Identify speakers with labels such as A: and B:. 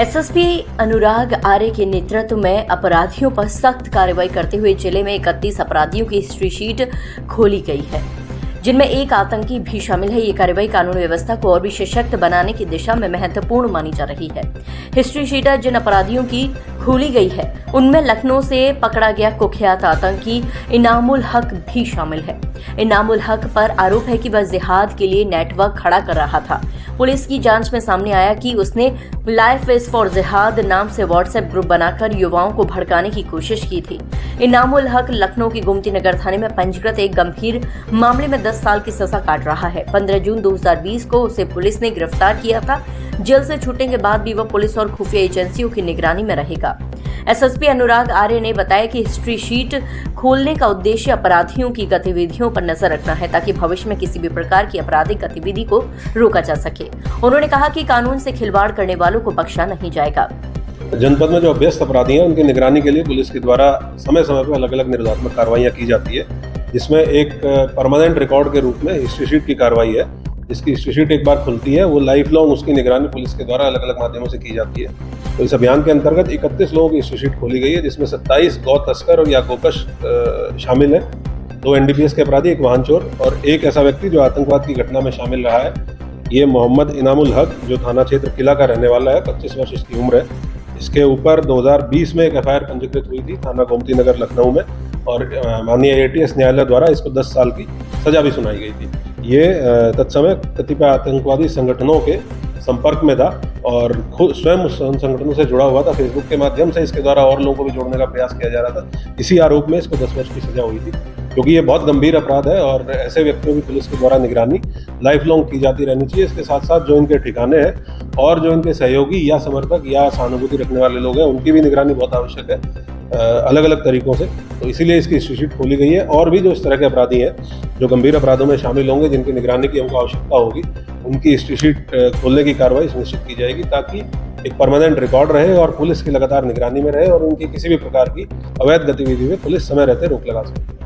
A: SSP Anurag Arya के नेतृत्व में अपराधियों पर सख्त कार्रवाई करते हुए जिले में 31 अपराधियों की हिस्ट्री शीट खोली गई है, जिनमें एक आतंकी भी शामिल है। ये कार्रवाई कानून व्यवस्था को और भी सशक्त बनाने की दिशा में महत्वपूर्ण मानी जा रही है। हिस्ट्री शीट जिन अपराधियों की खोली गई है उनमें लखनऊ से पकड़ा गया कुख्यात आतंकी इनामुल हक भी शामिल है। इनामुल हक पर आरोप है कि वह जिहाद के लिए नेटवर्क खड़ा कर रहा था। पुलिस की जांच में सामने आया कि उसने लाइफ इज फॉर जिहाद नाम से व्हाट्सएप ग्रुप बनाकर युवाओं को भड़काने की कोशिश की थी। इनामुल हक लखनऊ की गोमती नगर थाने में पंजीकृत एक गंभीर मामले में 10 साल की सजा काट रहा है। 15 जून 2020 को उसे पुलिस ने गिरफ्तार किया था। जेल से छूटने के बाद भी वह पुलिस और खुफिया एजेंसियों की निगरानी में रहेगा। एसएसपी अनुराग आर्य ने बताया कि हिस्ट्री शीट खोलने का उद्देश्य अपराधियों की गतिविधियों पर नजर रखना है, ताकि भविष्य में किसी भी प्रकार की आपराधिक गतिविधि को रोका जा सके। उन्होंने कहा कि कानून से खिलवाड़ करने वालों को बख्शा नहीं जाएगा।
B: जनपद में जो अभ्यस्त अपराधी हैं उनकी निगरानी के लिए पुलिस के द्वारा समय समय पर अलग अलग निरोधात्मक कार्रवाइयां की जाती है, जिसमें एक परमानेंट रिकॉर्ड के रूप में हिस्ट्री शीट की कार्रवाई है। इसकी हिस्ट्री शीट एक बार खुलती है, वो लाइफ लॉन्ग उसकी निगरानी पुलिस के द्वारा अलग अलग माध्यमों से की जाती है। तो इस अभियान के अंतर्गत 31 लोगों की हिस्ट्री शीट खोली गई है, जिसमें 27 गौ तस्कर और या गोकश शामिल है, 2 एनडीपीएस के अपराधी, एक वाहन चोर और एक ऐसा व्यक्ति जो आतंकवाद की घटना में शामिल रहा है। ये मोहम्मद इनामुल हक, जो थाना क्षेत्र किला का रहने वाला है, 25 वर्ष इसकी उम्र है। इसके ऊपर 2020 में एक एफआईआर पंजीकृत हुई थी थाना गोमती नगर लखनऊ में, और माननीय एटीएस न्यायालय द्वारा इसको 10 साल की सजा भी सुनाई गई थी। ये तत्समय कतिपय आतंकवादी संगठनों के संपर्क में था और खुद स्वयं उस संगठनों से जुड़ा हुआ था। फेसबुक के माध्यम से इसके द्वारा और लोगों को भी जोड़ने का प्रयास किया जा रहा था। इसी आरोप में इसको 10 वर्ष की सजा हुई थी, क्योंकि ये बहुत गंभीर अपराध है और ऐसे व्यक्तियों की पुलिस के द्वारा निगरानी लाइफ लॉन्ग की जाती रहनी चाहिए। इसके साथ साथ जो इनके ठिकाने हैं और जो इनके सहयोगी या समर्थक या सहानुभूति रखने वाले लोग हैं, उनकी भी निगरानी बहुत आवश्यक है अलग अलग तरीकों से। तो इसीलिए इसकी हिस्ट्री शीट खोली गई है। और भी जो इस तरह के अपराधी हैं जो गंभीर अपराधों में शामिल होंगे, जिनकी निगरानी की हमको आवश्यकता होगी, उनकी हिस्ट्री शीट खोलने की कार्रवाई सुनिश्चित की जाएगी, ताकि एक परमानेंट रिकॉर्ड रहे और पुलिस की लगातार निगरानी में रहे और उनकी किसी भी प्रकार की अवैध गतिविधि में पुलिस समय रहते रोक लगा सके।